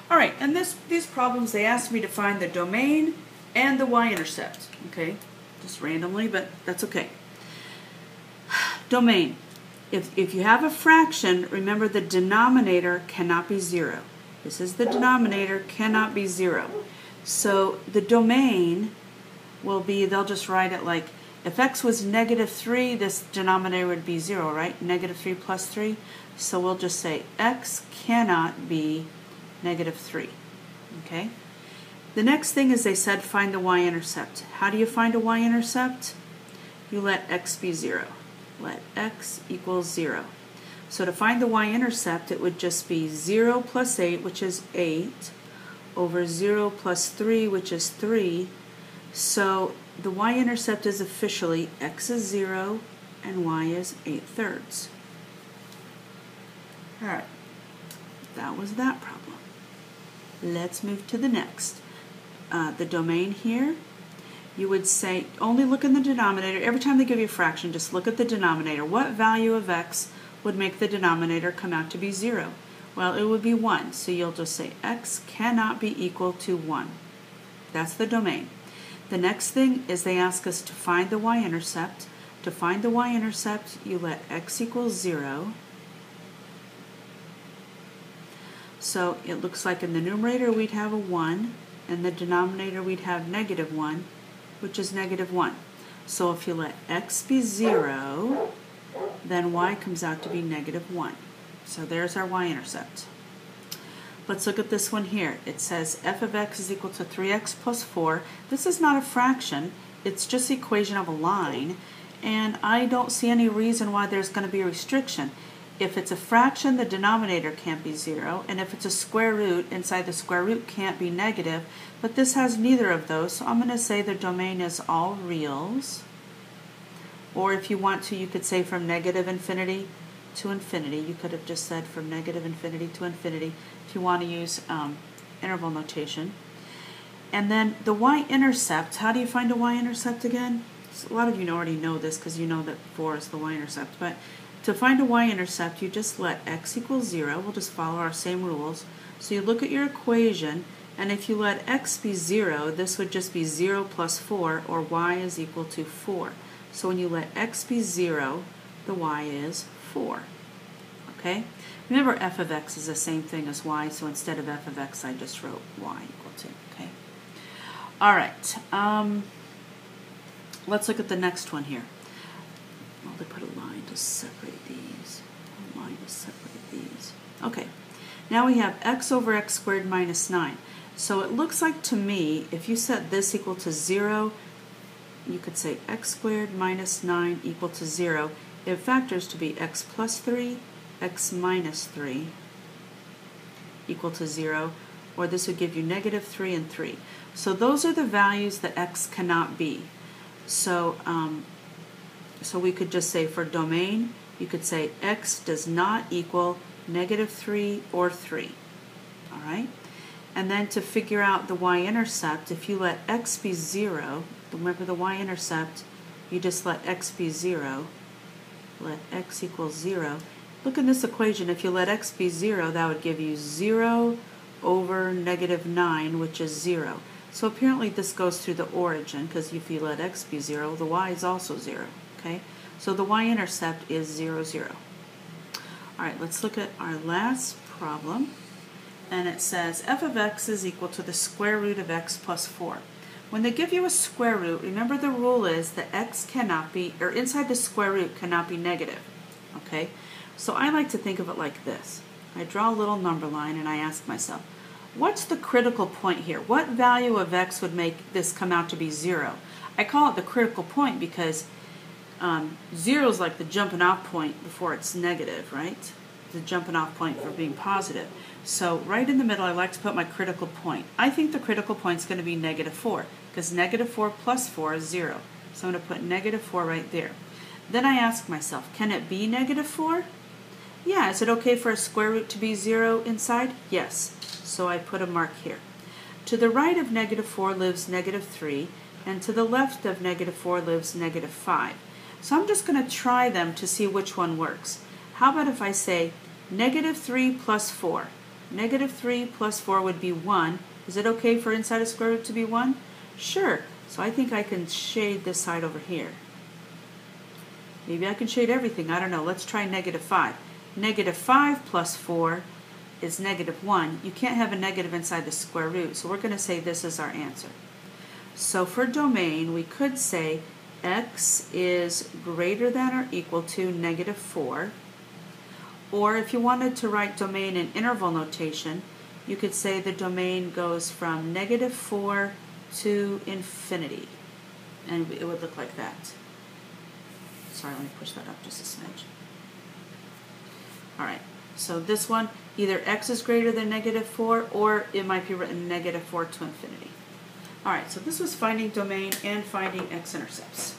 All right, and these problems, they asked me to find the domain and the y-intercept, okay? Just randomly, but that's okay. Domain. If you have a fraction, remember the denominator cannot be 0. This is the denominator, cannot be 0. So the domain will be, they'll just write it like, if x was -3, this denominator would be 0, right? -3 plus 3. So we'll just say x cannot be -3, okay? The next thing is they said find the y-intercept. How do you find a y-intercept? You let x be 0. Let x equals 0. So to find the y-intercept, it would just be 0 plus 8, which is 8, over 0 plus 3, which is 3. So the y-intercept is officially x is 0 and y is 8/3. All right, that was that problem. Let's move to the next. The domain here, you would say, only look in the denominator. Every time they give you a fraction, just look at the denominator. What value of x would make the denominator come out to be 0? Well, it would be 1. So you'll just say x cannot be equal to 1. That's the domain. The next thing is they ask us to find the y-intercept. To find the y-intercept, you let x equals 0. So it looks like in the numerator we'd have a 1, and the denominator we'd have -1, which is -1. So if you let x be 0, then y comes out to be -1. So there's our y-intercept. Let's look at this one here. It says f of x is equal to 3x plus 4. This is not a fraction. It's just the equation of a line. And I don't see any reason why there's going to be a restriction. If it's a fraction, the denominator can't be 0. And if it's a square root, inside the square root can't be negative. But this has neither of those. So I'm going to say the domain is all reals. Or if you want to, you could say from -infinity to infinity. You could have just said from -infinity to infinity if you want to use interval notation. And then the y-intercept, how do you find a y-intercept again? So a lot of you already know this because you know that 4 is the y-intercept. But to find a y-intercept, you just let x equals 0. We'll just follow our same rules. So you look at your equation, and if you let x be 0, this would just be 0 plus 4, or y is equal to 4. So when you let x be 0, the y is 4. Okay? Remember, f of x is the same thing as y, so instead of f of x, I just wrote y equal to. Okay? All right. Let's look at the next one here. Well, they put a line to separate these. A line to separate these. Okay. Now we have x over x squared minus 9. So it looks like to me, if you set this equal to 0, you could say x squared minus 9 equal to 0. It factors to be x plus 3, x minus 3 equal to 0, or this would give you -3 and 3. So those are the values that x cannot be. So, so we could just say for domain, you could say x does not equal -3 or 3. All right? And then to figure out the y-intercept, if you let x be 0, remember the y-intercept, you just let x be 0, let x equals 0. Look in this equation, if you let x be 0, that would give you 0 over -9, which is 0. So apparently this goes through the origin, because if you let x be 0, the y is also 0. Okay? So the y-intercept is 0, 0. All right, let's look at our last problem. And it says f of x is equal to the square root of x plus 4. When they give you a square root, remember the rule is that x cannot be, or inside the square root cannot be negative. Okay? So I like to think of it like this. I draw a little number line and I ask myself, what's the critical point here? What value of x would make this come out to be 0? I call it the critical point because 0 is like the jumping off point before it's negative, right? The jumping off point for being positive. So right in the middle, I like to put my critical point. I think the critical point is going to be -4 because -4 plus 4 is 0. So I'm going to put -4 right there. Then I ask myself, can it be -4? Yeah, is it okay for a square root to be 0 inside? Yes. So I put a mark here. To the right of -4 lives -3, and to the left of -4 lives -5. So I'm just going to try them to see which one works. How about if I say -3 plus 4? Negative 3 plus 4 would be 1. Is it okay for inside a square root to be 1? Sure. So I think I can shade this side over here. Maybe I can shade everything. I don't know. Let's try negative 5. Negative 5 plus 4 is negative 1. You can't have a negative inside the square root, so we're going to say this is our answer. So for domain, we could say x is greater than or equal to negative 4. Or if you wanted to write domain in interval notation, you could say the domain goes from negative 4 to infinity. And it would look like that. Sorry, let me push that up just a smidge. All right, so this one, either x is greater than negative 4, or it might be written negative 4 to infinity. All right, so this was finding domain and finding x-intercepts.